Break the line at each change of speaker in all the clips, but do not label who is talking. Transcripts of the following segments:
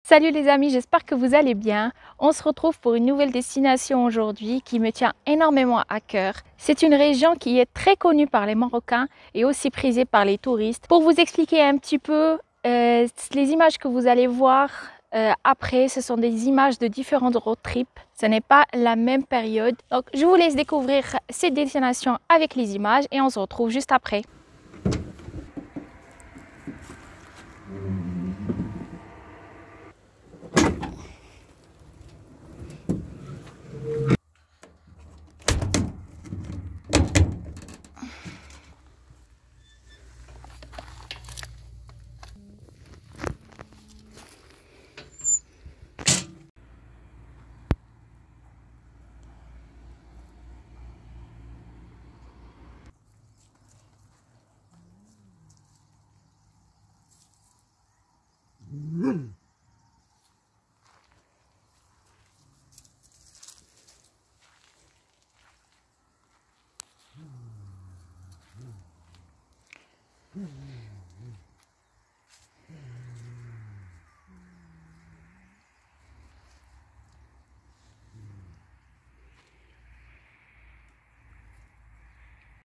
Salut les amis, j'espère que vous allez bien. On se retrouve pour une nouvelle destination aujourd'hui qui me tient énormément à cœur. C'est une région qui est très connue par les Marocains et aussi prisée par les touristes. Pour vous expliquer un petit peu, les images que vous allez voir après, ce sont des images de différentes road trips. Ce n'est pas la même période. Donc je vous laisse découvrir cette destination avec les images et on se retrouve juste après.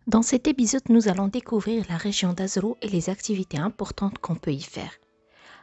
Dans cet épisode, nous allons découvrir la région d'Azrou et les activités importantes qu'on peut y faire.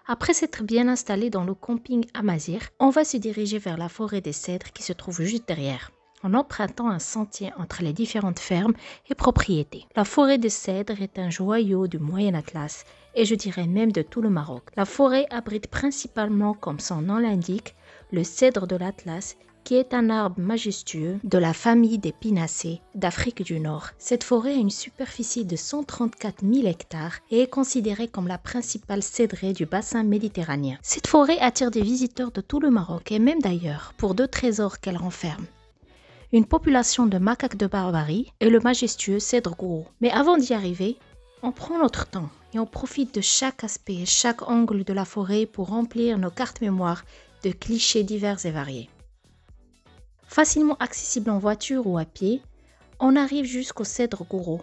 Après s'être bien installé dans le camping Amazir, on va se diriger vers la forêt des cèdres qui se trouve juste derrière, en empruntant un sentier entre les différentes fermes et propriétés. La forêt des cèdres est un joyau du Moyen Atlas et je dirais même de tout le Maroc. La forêt abrite principalement, comme son nom l'indique, le cèdre de l'Atlas, qui est un arbre majestueux de la famille des pinacées d'Afrique du Nord. Cette forêt a une superficie de 134 000 hectares et est considérée comme la principale cédrée du bassin méditerranéen. Cette forêt attire des visiteurs de tout le Maroc et même d'ailleurs pour deux trésors qu'elle renferme. Une population de macaques de Barbarie et le majestueux cèdre gourou. Mais avant d'y arriver, on prend notre temps et on profite de chaque aspect et chaque angle de la forêt pour remplir nos cartes mémoire de clichés divers et variés. Facilement accessible en voiture ou à pied, on arrive jusqu'au cèdre gourou,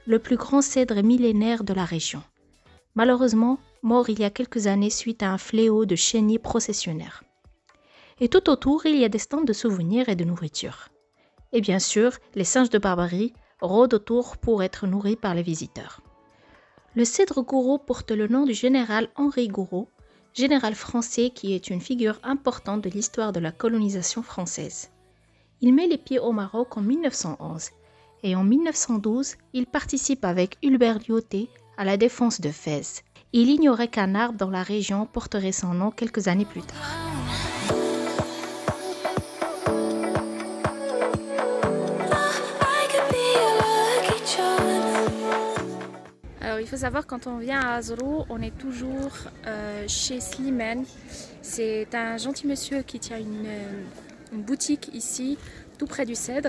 le plus grand cèdre millénaire de la région. Malheureusement, mort il y a quelques années suite à un fléau de chenilles processionnaires. Et tout autour, il y a des stands de souvenirs et de nourriture. Et bien sûr, les singes de Barbarie rôdent autour pour être nourris par les visiteurs. Le cèdre gourou porte le nom du général Henri Gouraud, général français qui est une figure importante de l'histoire de la colonisation française. Il met les pieds au Maroc en 1911 et en 1912, il participe avec Hulbert Lyautey à la défense de Fès. Il ignorait qu'un arbre dans la région porterait son nom quelques années plus tard.
Alors il faut savoir quand on vient à Azrou, on est toujours chez Slimane. C'est un gentil monsieur qui tient une boutique ici, tout près du cèdre,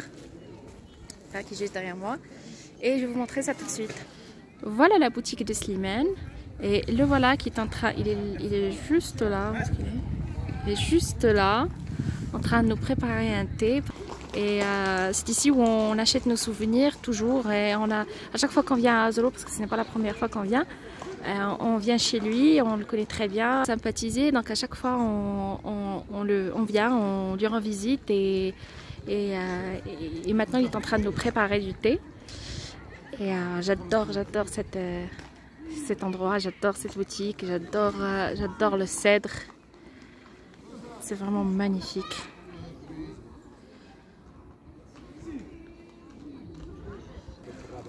enfin, qui est juste derrière moi. Et je vais vous montrer ça tout de suite. Voilà la boutique de Slimane. Et le voilà qui est en train, il est juste là. Il est juste là, en train de nous préparer un thé. Et c'est ici où on achète nos souvenirs toujours. Et on a, à chaque fois qu'on vient à Azrou, parce que ce n'est pas la première fois qu'on vient, on vient chez lui, on le connaît très bien, sympathisé. Donc à chaque fois on vient, on lui rend visite et maintenant il est en train de nous préparer du thé. Et j'adore cet endroit, j'adore cette boutique, j'adore le cèdre. C'est vraiment magnifique.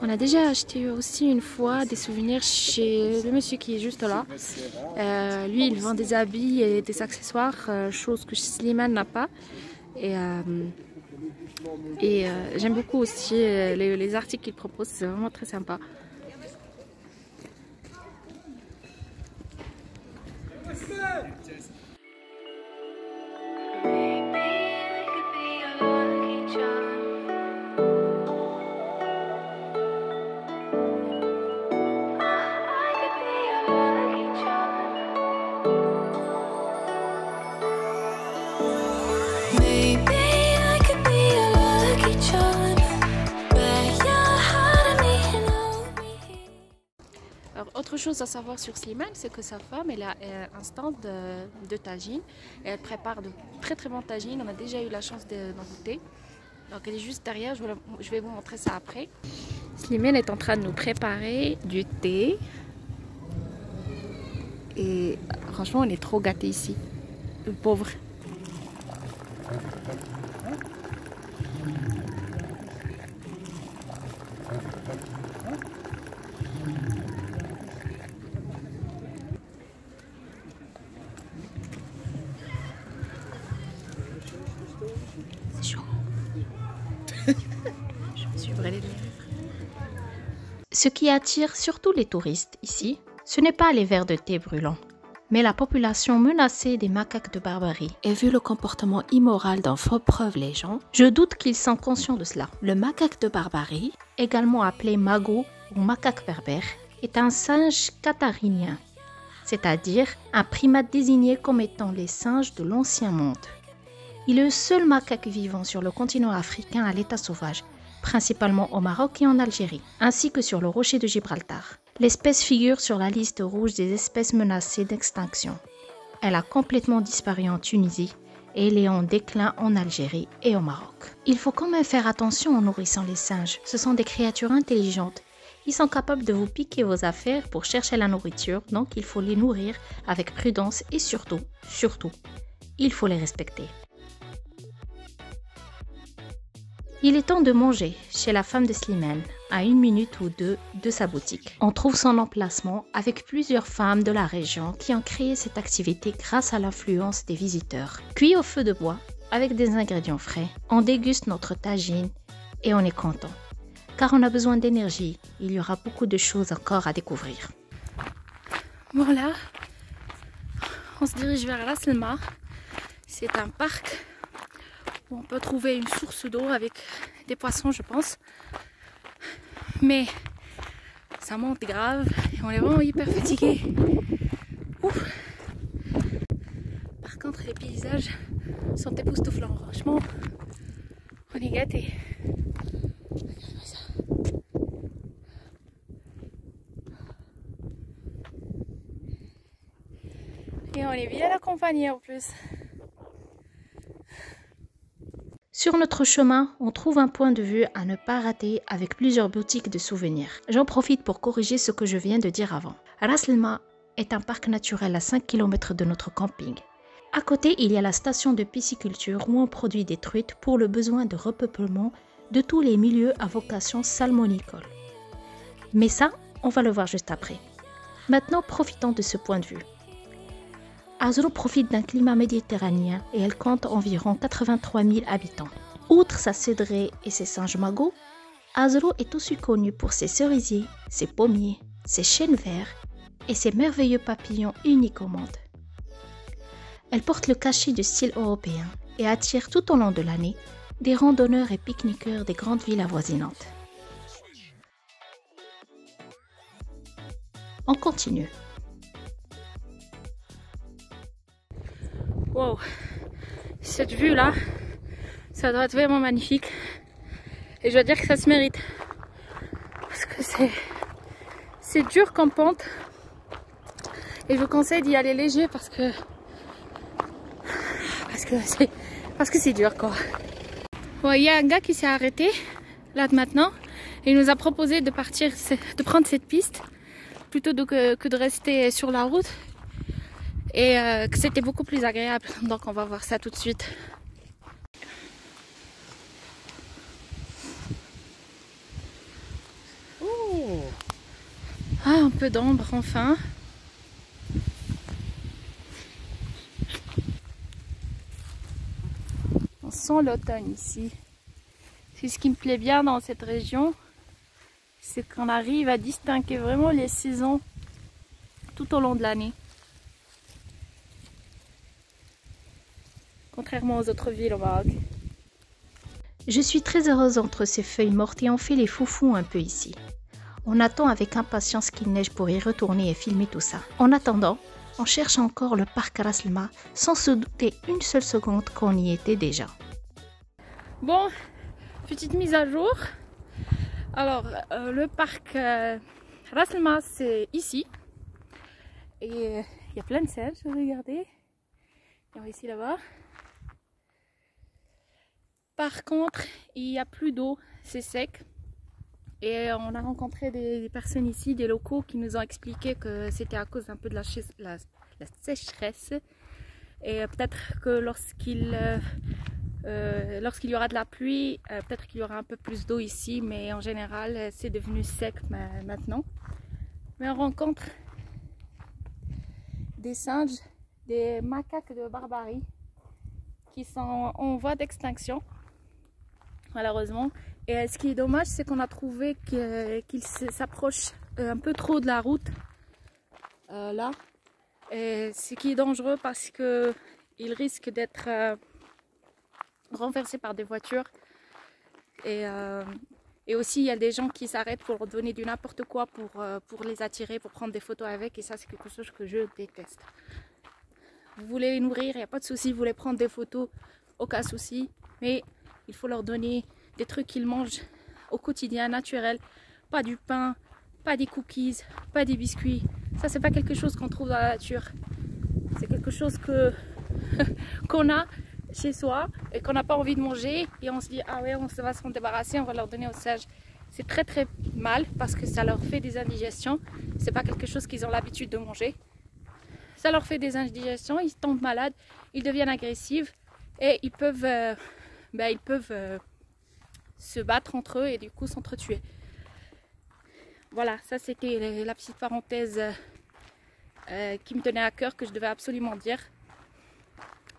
On a déjà acheté aussi une fois des souvenirs chez le monsieur qui est juste là. Lui, il vend des habits et des accessoires, chose que Slimane n'a pas. Et j'aime beaucoup aussi les articles qu'il propose, c'est vraiment très sympa. Autre chose à savoir sur Slimane, c'est que sa femme, elle a un stand de tagine. Et elle prépare de très très bons tagines. On a déjà eu la chance d'en goûter. Donc elle est juste derrière, je vais vous montrer ça après. Slimane est en train de nous préparer du thé. Et franchement, on est trop gâtés ici. Le pauvre. C'est chaud. Je me suis brûlée les lèvres.
Ce qui attire surtout les touristes ici, ce n'est pas les verres de thé brûlants, mais la population menacée des macaques de Barbarie. Et vu le comportement immoral dont font preuve les gens, je doute qu'ils sont conscients de cela. Le macaque de Barbarie, également appelé mago ou macaque berbère, est un singe catharinien, c'est-à-dire un primate désigné comme étant les singes de l'ancien monde. Il est le seul macaque vivant sur le continent africain à l'état sauvage, principalement au Maroc et en Algérie, ainsi que sur le rocher de Gibraltar. L'espèce figure sur la liste rouge des espèces menacées d'extinction. Elle a complètement disparu en Tunisie et elle est en déclin en Algérie et au Maroc. Il faut quand même faire attention en nourrissant les singes. Ce sont des créatures intelligentes. Ils sont capables de vous piquer vos affaires pour chercher la nourriture, donc il faut les nourrir avec prudence et surtout, il faut les respecter. Il est temps de manger chez la femme de Slimane, à 1 minute ou 2 de sa boutique. On trouve son emplacement avec plusieurs femmes de la région qui ont créé cette activité grâce à l'influence des visiteurs. Cuit au feu de bois, avec des ingrédients frais, on déguste notre tagine et on est content. Car on a besoin d'énergie, il y aura beaucoup de choses encore à découvrir.
Voilà, on se dirige vers Ras El Ma. C'est un parc où on peut trouver une source d'eau avec des poissons, je pense. Mais ça monte grave et on est vraiment hyper fatigué. Ouf. Par contre, les paysages sont époustouflants. Franchement, on est gâtés. Et on est bien accompagnés en plus.
Sur notre chemin, on trouve un point de vue à ne pas rater avec plusieurs boutiques de souvenirs. J'en profite pour corriger ce que je viens de dire avant. Ras El Ma est un parc naturel à 5 km de notre camping. À côté, il y a la station de pisciculture où on produit des truites pour le besoin de repeuplement de tous les milieux à vocation salmonicole. Mais ça, on va le voir juste après. Maintenant, profitons de ce point de vue. Azrou profite d'un climat méditerranéen et elle compte environ 83 000 habitants. Outre sa cédraie et ses singes magots, Azrou est aussi connue pour ses cerisiers, ses pommiers, ses chênes verts et ses merveilleux papillons uniques au monde. Elle porte le cachet du style européen et attire tout au long de l'année des randonneurs et pique-niqueurs des grandes villes avoisinantes. On continue.
Wow, cette vue là, ça doit être vraiment magnifique. Et je dois dire que ça se mérite. Parce que c'est dur comme pente. Et je vous conseille d'y aller léger parce que c'est dur quoi. Bon, il y a un gars qui s'est arrêté là maintenant. Et il nous a proposé de prendre cette piste plutôt que de rester sur la route. Et que c'était beaucoup plus agréable. Donc on va voir ça tout de suite. Oh. Ah, un peu d'ombre enfin. On sent l'automne ici. C'est ce qui me plaît bien dans cette région. C'est qu'on arrive à distinguer vraiment les saisons tout au long de l'année. Contrairement aux autres villes au Maroc.
Je suis très heureuse entre ces feuilles mortes et on fait les foufous un peu ici. On attend avec impatience qu'il neige pour y retourner et filmer tout ça. En attendant, on cherche encore le parc Ras El Ma sans se douter une seule seconde qu'on y était déjà.
Bon, petite mise à jour. Alors, le parc Ras El Mas, c'est ici. Et il y a plein de singes, regardez. Il y en a ici là-bas. Par contre, il n'y a plus d'eau, c'est sec. Et on a rencontré des personnes ici, des locaux, qui nous ont expliqué que c'était à cause un peu de la sécheresse. Et peut-être que lorsqu'il y aura de la pluie, peut-être qu'il y aura un peu plus d'eau ici, mais en général, c'est devenu sec maintenant. Mais on rencontre des singes, des macaques de Barbarie qui sont en voie d'extinction, malheureusement. Et ce qui est dommage, c'est qu'on a trouvé qu'ils s'approchent un peu trop de la route, là. Et ce qui est dangereux parce qu'ils risquent d'être renversés par des voitures. Et aussi, il y a des gens qui s'arrêtent pour leur donner du n'importe quoi pour les attirer, pour prendre des photos avec. Et ça, c'est quelque chose que je déteste. Vous voulez les nourrir, il n'y a pas de souci. Vous voulez prendre des photos, aucun souci. Mais il faut leur donner des trucs qu'ils mangent au quotidien, naturels. Pas du pain, pas des cookies, pas des biscuits. Ça, c'est pas quelque chose qu'on trouve dans la nature. C'est quelque chose qu'on a chez soi et qu'on n'a pas envie de manger. Et on se dit, ah ouais, on va s'en débarrasser, on va leur donner aux singes. C'est très très mal parce que ça leur fait des indigestions. C'est pas quelque chose qu'ils ont l'habitude de manger. Ça leur fait des indigestions, ils tombent malades, ils deviennent agressifs et ils peuvent se battre entre eux et du coup s'entretuer. Voilà, ça c'était la petite parenthèse qui me tenait à cœur, que je devais absolument dire.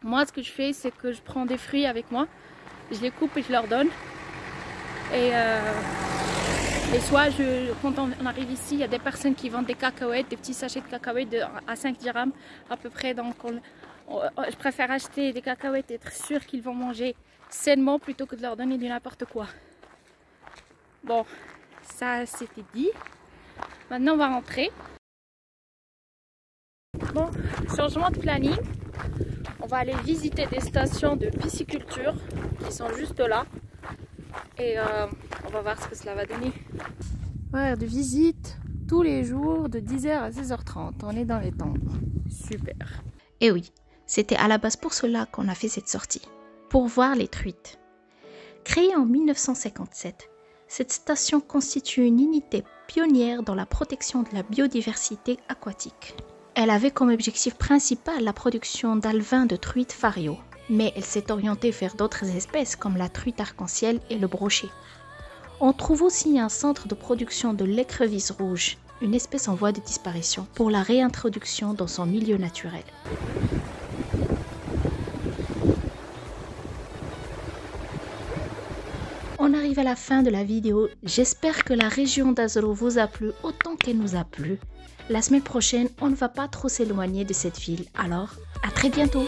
Moi, ce que je fais, c'est que je prends des fruits avec moi, je les coupe et je leur donne. Et soit, quand on arrive ici, il y a des personnes qui vendent des cacahuètes, des petits sachets de cacahuètes à 5 dirhams à peu près. Donc je préfère acheter des cacahuètes et être sûre qu'ils vont manger sainement plutôt que de leur donner du n'importe quoi. Bon, ça c'était dit. Maintenant on va rentrer. Bon, changement de planning. On va aller visiter des stations de pisciculture qui sont juste là. Et on va voir ce que cela va donner. Horaire de visite tous les jours de 10h à 16h30. On est dans les temps. Super.
Et oui, c'était à la base pour cela qu'on a fait cette sortie. Pour voir les truites. Créée en 1957, cette station constitue une unité pionnière dans la protection de la biodiversité aquatique. Elle avait comme objectif principal la production d'alevins de truites fario, mais elle s'est orientée vers d'autres espèces comme la truite arc-en-ciel et le brochet. On trouve aussi un centre de production de l'écrevisse rouge, une espèce en voie de disparition, pour la réintroduction dans son milieu naturel. On arrive à la fin de la vidéo. J'espère que la région d'Azrou vous a plu autant qu'elle nous a plu. La semaine prochaine, on ne va pas trop s'éloigner de cette ville. Alors, à très bientôt!